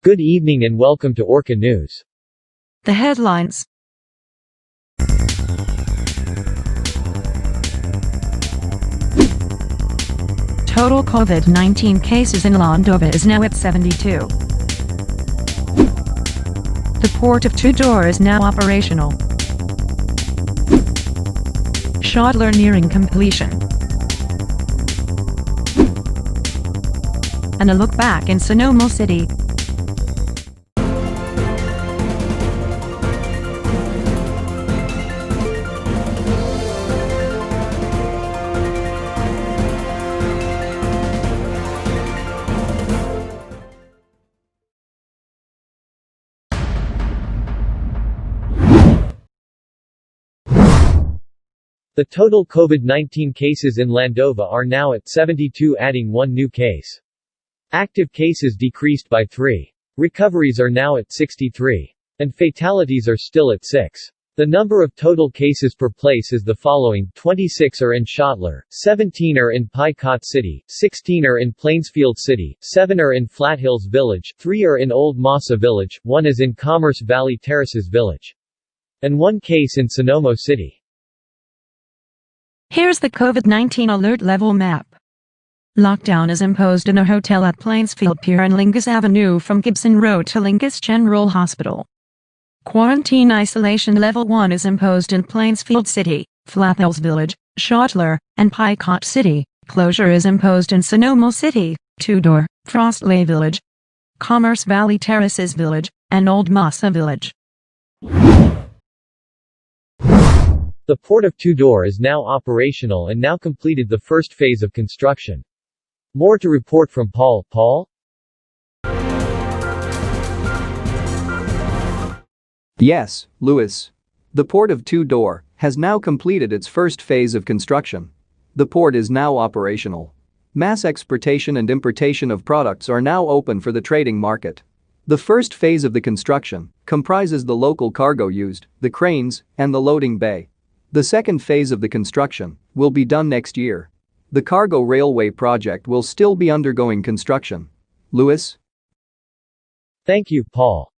Good evening and welcome to Orca News. The headlines. Total COVID-19 cases in Landova is now at 72. The port of Two-Door is now operational. Schottler nearing completion. And a look back in Sonoma City. The total COVID-19 cases in Landova are now at 72, adding one new case. Active cases decreased by 3. Recoveries are now at 63. And fatalities are still at 6. The number of total cases per place is the following: 26 are in Schottler, 17 are in Picot City, 16 are in Plainsfield City, 7 are in Flathills Village, 3 are in Old Massa Village, 1 is in Commerce Valley Terraces Village, and 1 case in Sonoma City. Here's the COVID-19 alert level map. Lockdown is imposed in a hotel at Plainsfield Pier and Lingus Avenue from Gibson Road to Lingus General Hospital. Quarantine isolation level 1 is imposed in Plainsfield City, Flathills Village, Schottler, and Picot City. Closure is imposed in Sonoma City, Two-Door, Frostley Village, Commerce Valley Terraces Village, and Old Massa Village. The port of Two-Door is now operational and now completed the first phase of construction. More to report from Paul. Paul? Yes, Louis. The port of Two-Door has now completed its first phase of construction. The port is now operational. Mass exportation and importation of products are now open for the trading market. The first phase of the construction comprises the local cargo used, the cranes, and the loading bay. The second phase of the construction will be done next year. The cargo railway project will still be undergoing construction. Louis? Thank you, Paul.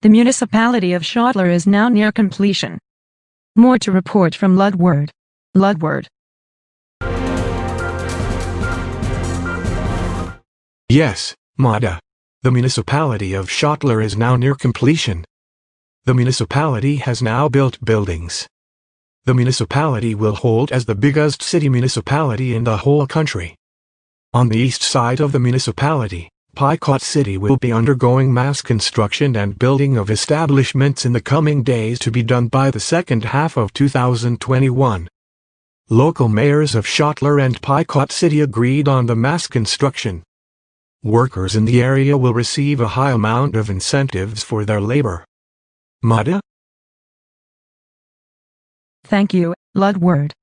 The municipality of Schottler is now near completion. More to report from Ludward. Ludward. Yes, Mada. The municipality of Schottler is now near completion. The municipality has now built buildings. The municipality will hold as the biggest city municipality in the whole country. On the east side of the municipality, Picot City will be undergoing mass construction and building of establishments in the coming days to be done by the second half of 2021. Local mayors of Schottler and Picot City agreed on the mass construction. Workers in the area will receive a high amount of incentives for their labor. Mada? Thank you, Ludward.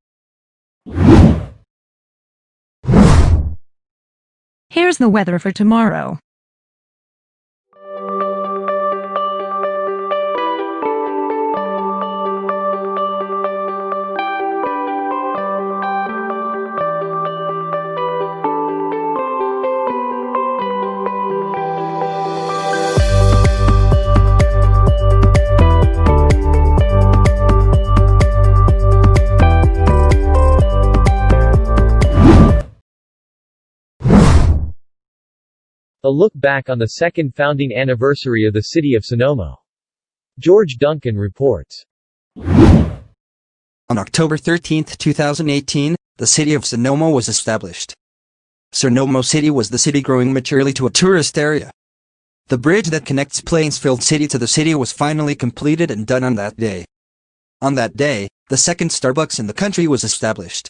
Here's the weather for tomorrow. A look back on the second founding anniversary of the city of Sonoma. George Duncan reports. On October 13, 2018, the city of Sonoma was established. Sonoma City was the city growing maturely to a tourist area. The bridge that connects Plainsfield City to the city was finally completed and done on that day. On that day, the second Starbucks in the country was established.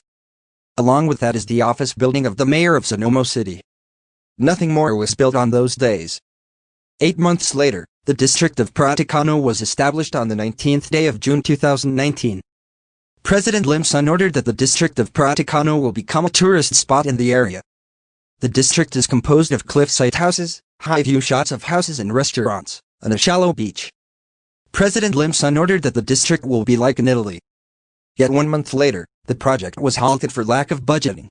Along with that is the office building of the mayor of Sonoma City. Nothing more was built on those days. 8 months later, the district of Praticano was established on the 19th day of June 2019. President Lim Sun ordered that the district of Praticano will become a tourist spot in the area. The district is composed of cliffside houses, high-view shots of houses and restaurants, and a shallow beach. President Lim Sun ordered that the district will be like in Italy. Yet 1 month later, the project was halted for lack of budgeting.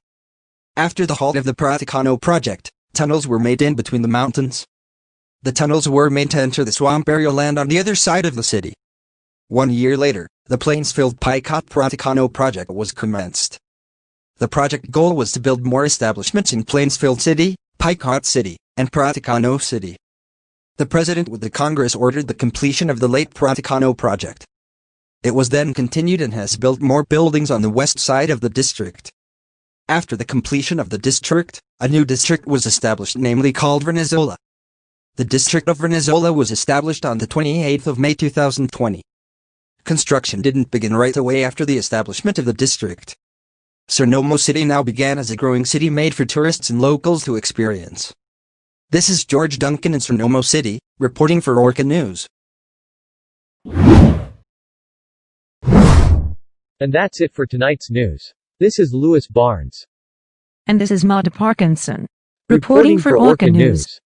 After the halt of the Praticano project, tunnels were made in between the mountains. The tunnels were made to enter the swamp area land on the other side of the city. 1 year later, the Plains-Filled-Picot Praticano project was commenced. The project goal was to build more establishments in Plainsfield City, Picot City, and Praticano City. The President with the Congress ordered the completion of the late Praticano project. It was then continued and has built more buildings on the west side of the district. After the completion of the district, a new district was established, namely called Venezuela. The district of Venezuela was established on the 28th of May 2020. Construction didn't begin right away after the establishment of the district. Sernomo City now began as a growing city made for tourists and locals to experience. This is George Duncan in Sernomo City, reporting for Orca News. And that's it for tonight's news. This is Louis Barnes. And this is Maude Parkinson, reporting for Orca News.